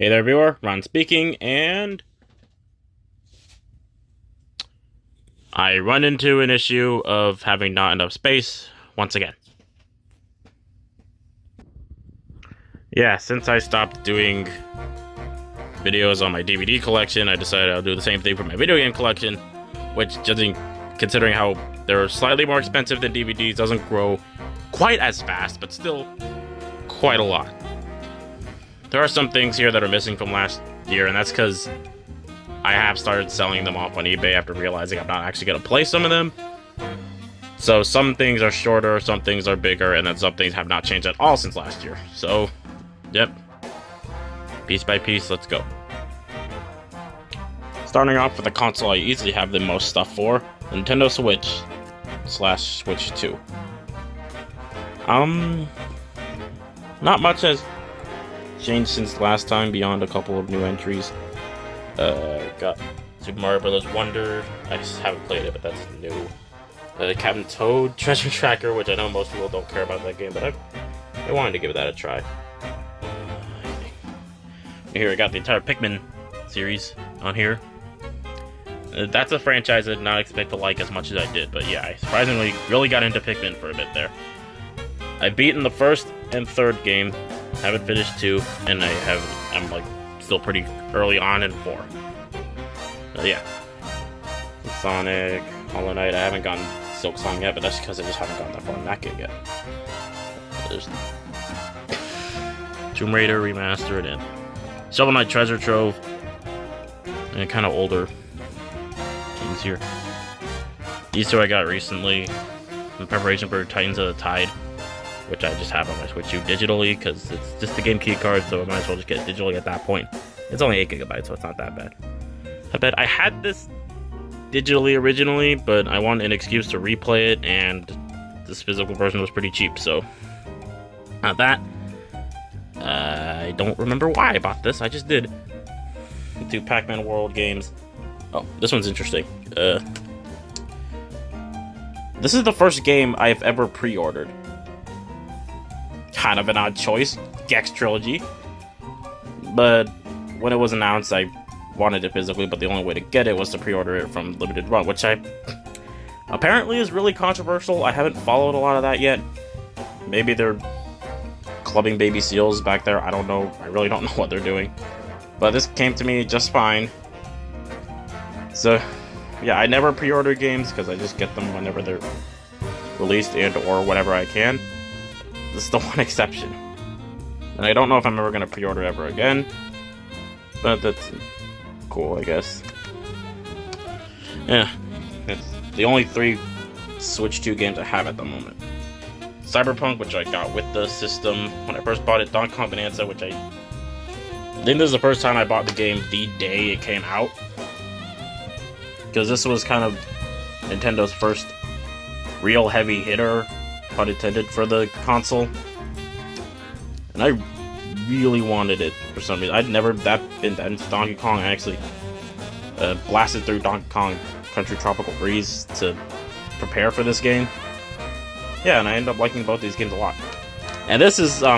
Hey there, viewer. Ron speaking, and I run into an issue of having not enough space once again. Yeah, since I stopped doing videos on my DVD collection, I decided I'll do the same thing for my video game collection, which, considering how they're slightly more expensive than DVDs, doesn't grow quite as fast, but still quite a lot. There are some things here that are missing from last year, and that's because I have started selling them off on eBay after realizing I'm not actually going to play some of them. So some things are shorter, some things are bigger, and then some things have not changed at all since last year. So, yep. Piece by piece, let's go. Starting off with the console I easily have the most stuff for, the Nintendo Switch / Switch 2. Not much has changed since last time beyond a couple of new entries. Got Super Mario Bros. Wonder. I just haven't played it, but that's new. Captain Toad Treasure Tracker, which I know most people don't care about that game, but I wanted to give that a try. Here I got the entire Pikmin series on here. That's a franchise I did not expect to like as much as I did, but yeah, I surprisingly really got into Pikmin for a bit there. I've beaten the first and third game, haven't finished 2, and I'm like still pretty early on in 4. Yeah. Sonic, Hollow Knight, I haven't gotten Silk Song yet, but that's because I just haven't gotten that far in that game yet. There's Tomb Raider Remastered and Shovel Knight Treasure Trove, and kind of older games here. These two I got recently in preparation for Titans of the Tide, which I just have on my Switch 2 digitally, because it's just the game key card, so I might as well just get it digitally at that point. It's only 8 gigabytes, so it's not that bad. I bet I had this digitally originally, but I wanted an excuse to replay it, and this physical version was pretty cheap, so not that. I don't remember why I bought this, I just did. 2 Pac-Man World games. Oh, this one's interesting. This is the first game I've ever pre-ordered. Kind of an odd choice, Gex Trilogy. But when it was announced, I wanted it physically, but the only way to get it was to pre-order it from Limited Run, which apparently is really controversial. I haven't followed a lot of that yet. Maybe they're clubbing baby seals back there. I don't know. I really don't know what they're doing. But this came to me just fine. So, yeah, I never pre-order games because I just get them whenever they're released and or whenever I can. This is the one exception. And I don't know if I'm ever going to pre-order ever again. But that's cool, I guess. Yeah. It's the only 3 Switch 2 games I have at the moment. Cyberpunk, which I got with the system when I first bought it. Donkey Kong Bonanza, which I think this is the first time I bought the game the day it came out. Because this was kind of Nintendo's first real heavy hitter, pun intended, for the console. And I really wanted it for some reason. I'd never been that into Donkey Kong. I actually blasted through Donkey Kong Country Tropical Freeze to prepare for this game. Yeah, and I ended up liking both these games a lot. And this is a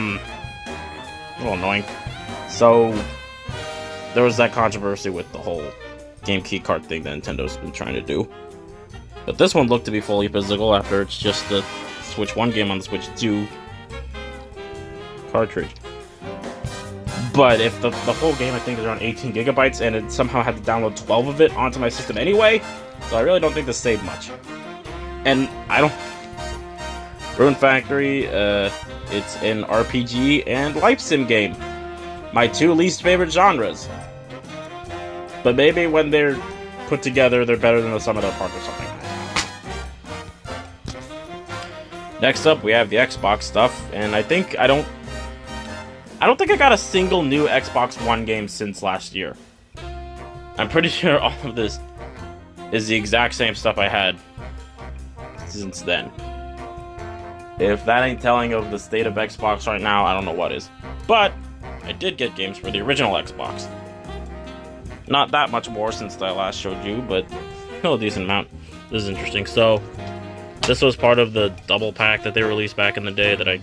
little annoying. So there was that controversy with the whole game keycard thing that Nintendo's been trying to do. But this one looked to be fully physical after it's just the Switch 1 game on the Switch 2 cartridge. But if the full game, I think, is around 18 gigabytes, and it somehow had to download 12 of it onto my system anyway, so I really don't think this saved much. And I don't... Rune Factory, it's an RPG and life sim game. My 2 least favorite genres. But maybe when they're put together, they're better than the sum of their parts or something. Next up, we have the Xbox stuff, and I don't think I got a single new Xbox One game since last year. I'm pretty sure all of this is the exact same stuff I had since then. If that ain't telling of the state of Xbox right now, I don't know what is. But I did get games for the original Xbox. Not that much more since I last showed you, but still a decent amount. This is interesting. So, this was part of the double pack that they released back in the day that I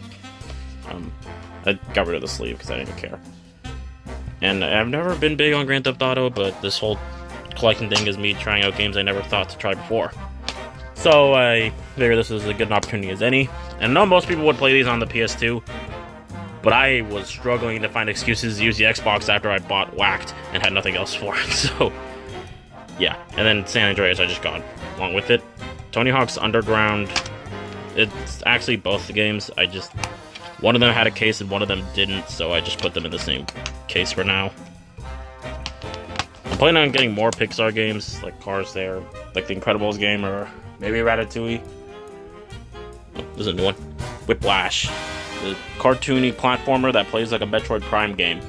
got rid of the sleeve because I didn't care. And I've never been big on Grand Theft Auto, but this whole collection thing is me trying out games I never thought to try before. So I figure this is as good an opportunity as any. And I know most people would play these on the PS2, but I was struggling to find excuses to use the Xbox after I bought Whacked and had nothing else for it. So yeah, and then San Andreas I just got along with it. Tony Hawk's Underground, it's actually both the games. One of them had a case and one of them didn't, so I just put them in the same case for now. I'm planning on getting more Pixar games, like Cars there, like the Incredibles game, or maybe Ratatouille. Oh, there's a new one. Whiplash, the cartoony platformer that plays like a Metroid Prime game.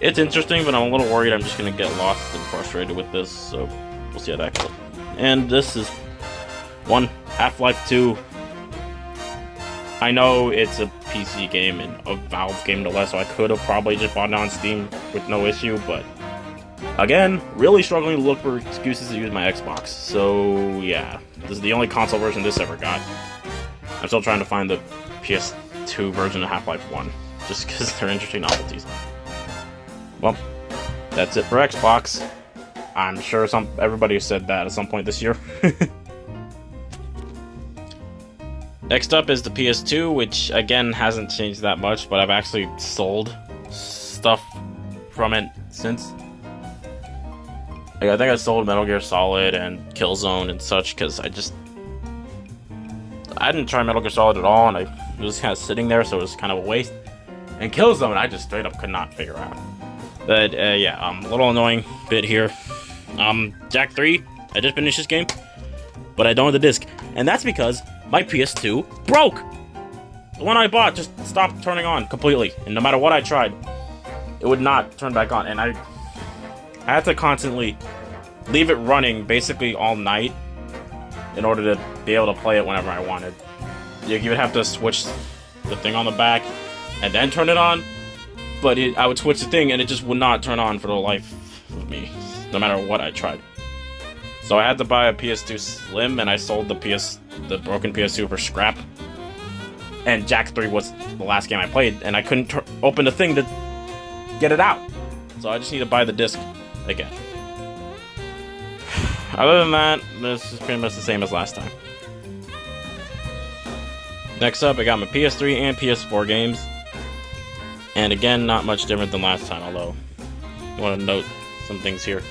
It's interesting, but I'm a little worried I'm just going to get lost and frustrated with this, so we'll see how that goes. And this is one, Half-Life 2. I know it's a PC game and a Valve game no less, so I could have probably just bought it on Steam with no issue, but again, really struggling to look for excuses to use my Xbox. So yeah, this is the only console version this ever got. I'm still trying to find the PS2 version of Half-Life 1, just because they're interesting novelties. Well, that's it for Xbox. I'm sure everybody said that at some point this year. Next up is the PS2, which again hasn't changed that much, but I've actually sold stuff from it since. Like, I think I sold Metal Gear Solid and Killzone and such, because I didn't try Metal Gear Solid at all, and it was kind of sitting there, so it was kind of a waste. And Killzone, I just straight up could not figure out. But yeah, a little annoying bit here. Jak 3, I just finished this game, but I don't have the disc, and that's because my PS2 broke! The one I bought just stopped turning on completely, and no matter what I tried, it would not turn back on, and I had to constantly leave it running basically all night in order to be able to play it whenever I wanted. You would have to switch the thing on the back and then turn it on, but I would switch the thing and it just would not turn on for the life of me, no matter what I tried. So I had to buy a PS2 Slim, and I sold the broken PS2 for scrap. And Jak 3 was the last game I played, and I couldn't open the thing to get it out. So I just need to buy the disc again. Other than that, this is pretty much the same as last time. Next up, I got my PS3 and PS4 games. And again, not much different than last time, although I want to note some things here.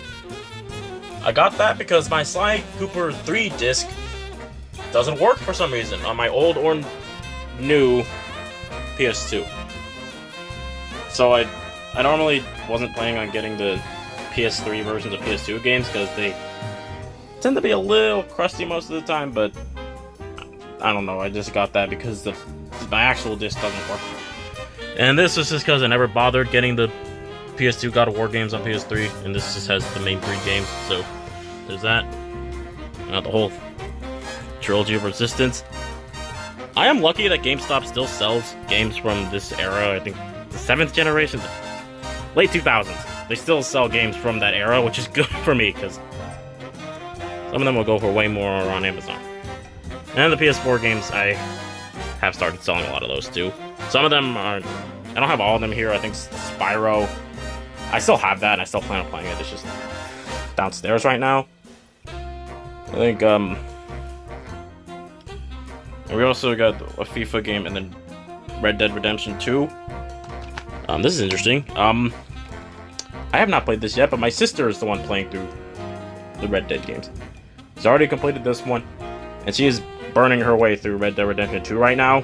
I got that because my Sly Cooper 3 disc doesn't work for some reason on my old or new PS2. So I normally wasn't planning on getting the PS3 versions of PS2 games because they tend to be a little crusty most of the time, but I don't know, I just got that because my actual disc doesn't work. And this is just because I never bothered getting the PS2 God of War games on PS3, and this just has the main 3 games, so there's that. Not the whole trilogy of Resistance. I am lucky that GameStop still sells games from this era. I think the 7th generation, late 2000s. They still sell games from that era, which is good for me, because some of them will go for way more on Amazon. And the PS4 games, I have started selling a lot of those too. Some of them are, I don't have all of them here. I think Spyro, I still have that, and I still plan on playing it. It's just downstairs right now. I think, and we also got a FIFA game and then Red Dead Redemption 2. This is interesting. I have not played this yet, but my sister is the one playing through the Red Dead games. She's already completed this one, and she is burning her way through Red Dead Redemption 2 right now.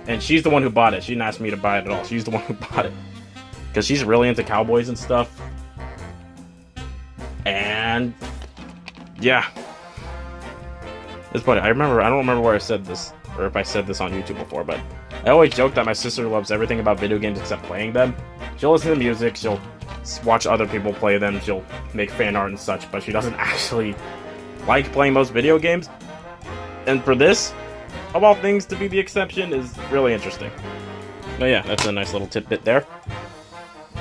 And she's the one who bought it. She didn't ask me to buy it at all. She's the one who bought it. Because she's really into cowboys and stuff. And yeah. It's funny. I don't remember where I said this, or if I said this on YouTube before, but I always joke that my sister loves everything about video games except playing them. She'll listen to music, she'll watch other people play them, she'll make fan art and such, but she doesn't actually like playing most video games. And for this, of all things to be the exception, is really interesting. But yeah, that's a nice little tidbit there.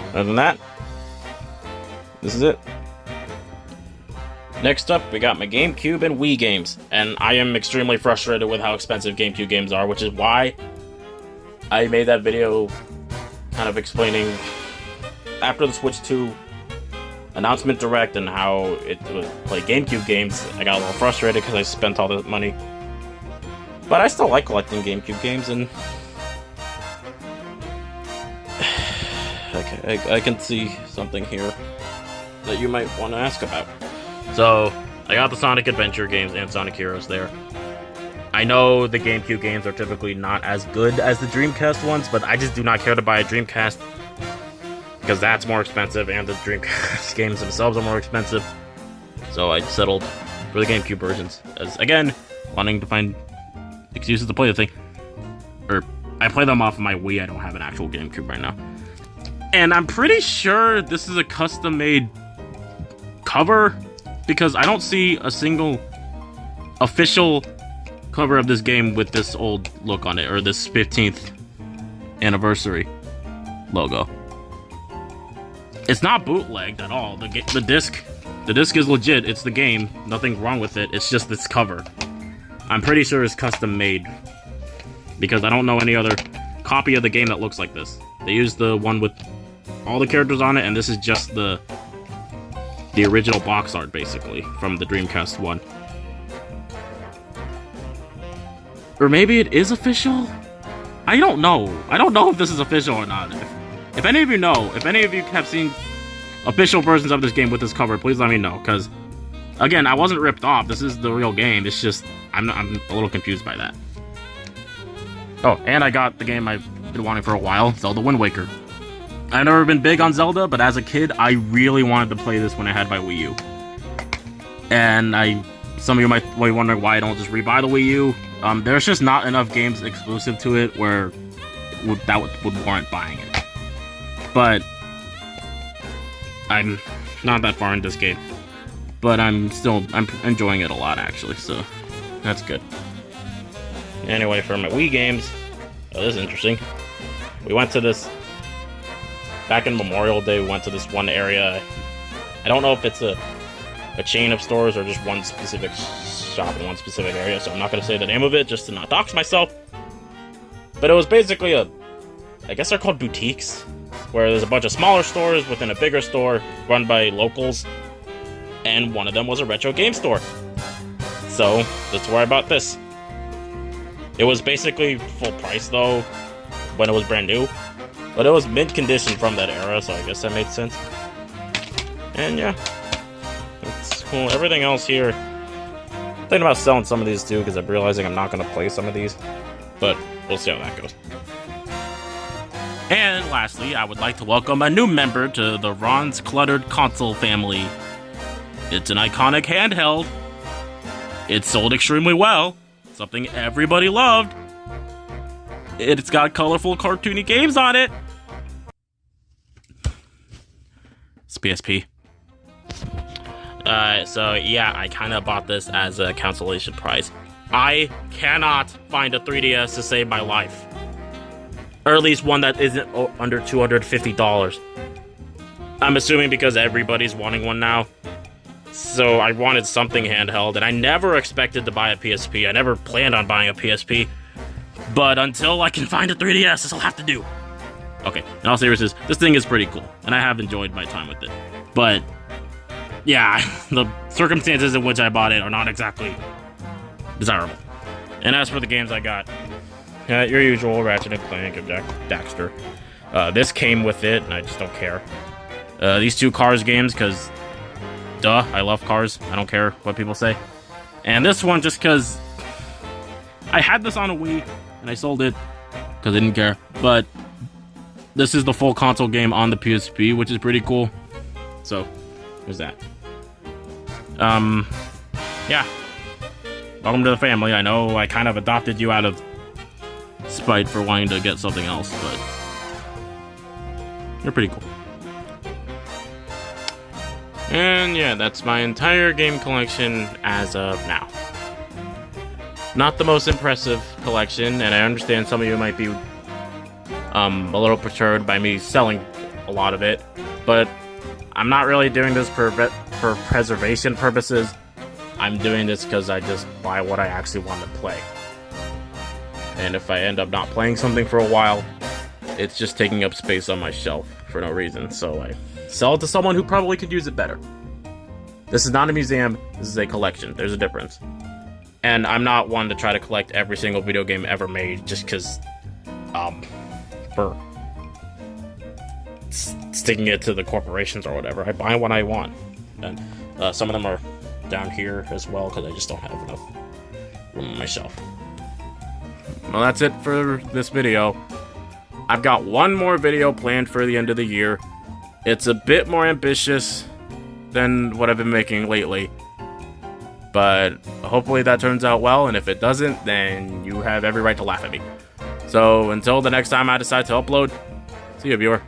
Other than that, this is it. Next up, we got my GameCube and Wii games, and I am extremely frustrated with how expensive GameCube games are, which is why I made that video kind of explaining after the Switch 2 announcement direct and how it would play GameCube games, I got a little frustrated because I spent all the money. But I still like collecting GameCube games, and okay, I can see something here that you might want to ask about. So, I got the Sonic Adventure games and Sonic Heroes there. I know the GameCube games are typically not as good as the Dreamcast ones, but I just do not care to buy a Dreamcast because that's more expensive, and the Dreamcast games themselves are more expensive. So I settled for the GameCube versions, as again, wanting to find excuses to play the thing. Or, I play them off of my Wii, I don't have an actual GameCube right now. And I'm pretty sure this is a custom-made cover, because I don't see a single official cover of this game with this old look on it, or this 15th anniversary logo. It's not bootlegged at all. The disc is legit. It's the game. Nothing wrong with it. It's just this cover. I'm pretty sure it's custom made, because I don't know any other copy of the game that looks like this. They used the one with all the characters on it, and this is just the original box art, basically, from the Dreamcast one. Or maybe it is official? I don't know. I don't know if this is official or not. If any of you know, if any of you have seen official versions of this game with this cover, please let me know, because, again, I wasn't ripped off. This is the real game. It's just, I'm a little confused by that. Oh, and I got the game I've been wanting for a while, Zelda Wind Waker. I've never been big on Zelda, but as a kid, I really wanted to play this when I had my Wii U. And some of you might be wondering why I don't just rebuy the Wii U. There's just not enough games exclusive to it where that would warrant buying it. But I'm not that far in this game. But I'm enjoying it a lot, actually, so that's good. Anyway, for my Wii games, this is interesting. We went to this, back in Memorial Day, we went to this one area. I don't know if it's a chain of stores or just one specific shop in one specific area, so I'm not going to say the name of it just to not dox myself. But it was basically I guess they're called boutiques, where there's a bunch of smaller stores within a bigger store run by locals, and one of them was a retro game store. So that's where I bought this. It was basically full price though when it was brand new, but it was mint condition from that era, so I guess that made sense. And yeah, it's cool. Everything else here, I'm thinking about selling some of these too, because I'm realizing I'm not going to play some of these, but we'll see how that goes. And lastly, I would like to welcome a new member to the Ron's Cluttered Console family. It's an iconic handheld. It sold extremely well, something everybody loved. It's got colorful, cartoony games on it. It's PSP. So yeah, I kind of bought this as a consolation prize. I cannot find a 3DS to save my life. Or at least one that isn't under $250. I'm assuming because everybody's wanting one now. So I wanted something handheld, and I never expected to buy a PSP. I never planned on buying a PSP. But until I can find a 3DS, this will have to do. Okay, in all seriousness, this thing is pretty cool, and I have enjoyed my time with it. But, yeah, the circumstances in which I bought it are not exactly desirable. And as for the games I got, your usual Ratchet & Clank and Daxter. This came with it, and I just don't care. These two Cars games, because, duh, I love cars. I don't care what people say. And this one, just because I had this on a Wii, and I sold it, because I didn't care. But this is the full console game on the PSP, which is pretty cool. So, there's that. Yeah. Welcome to the family. I know I kind of adopted you out of spite for wanting to get something else, but you're pretty cool. And yeah, that's my entire game collection as of now. Not the most impressive collection, and I understand some of you might be a little perturbed by me selling a lot of it, but I'm not really doing this for preservation purposes. I'm doing this because I just buy what I actually want to play. And if I end up not playing something for a while, it's just taking up space on my shelf. for no reason, so I sell it to someone who probably could use it better. This is not a museum, this is a collection. There's a difference. And I'm not one to try to collect every single video game ever made just because, for sticking it to the corporations or whatever. I buy what I want. And some of them are down here as well because I just don't have enough room on my shelf. Well, that's it for this video. I've got one more video planned for the end of the year. It's a bit more ambitious than what I've been making lately. But hopefully that turns out well, and if it doesn't, then you have every right to laugh at me. So until the next time I decide to upload, see you, viewer.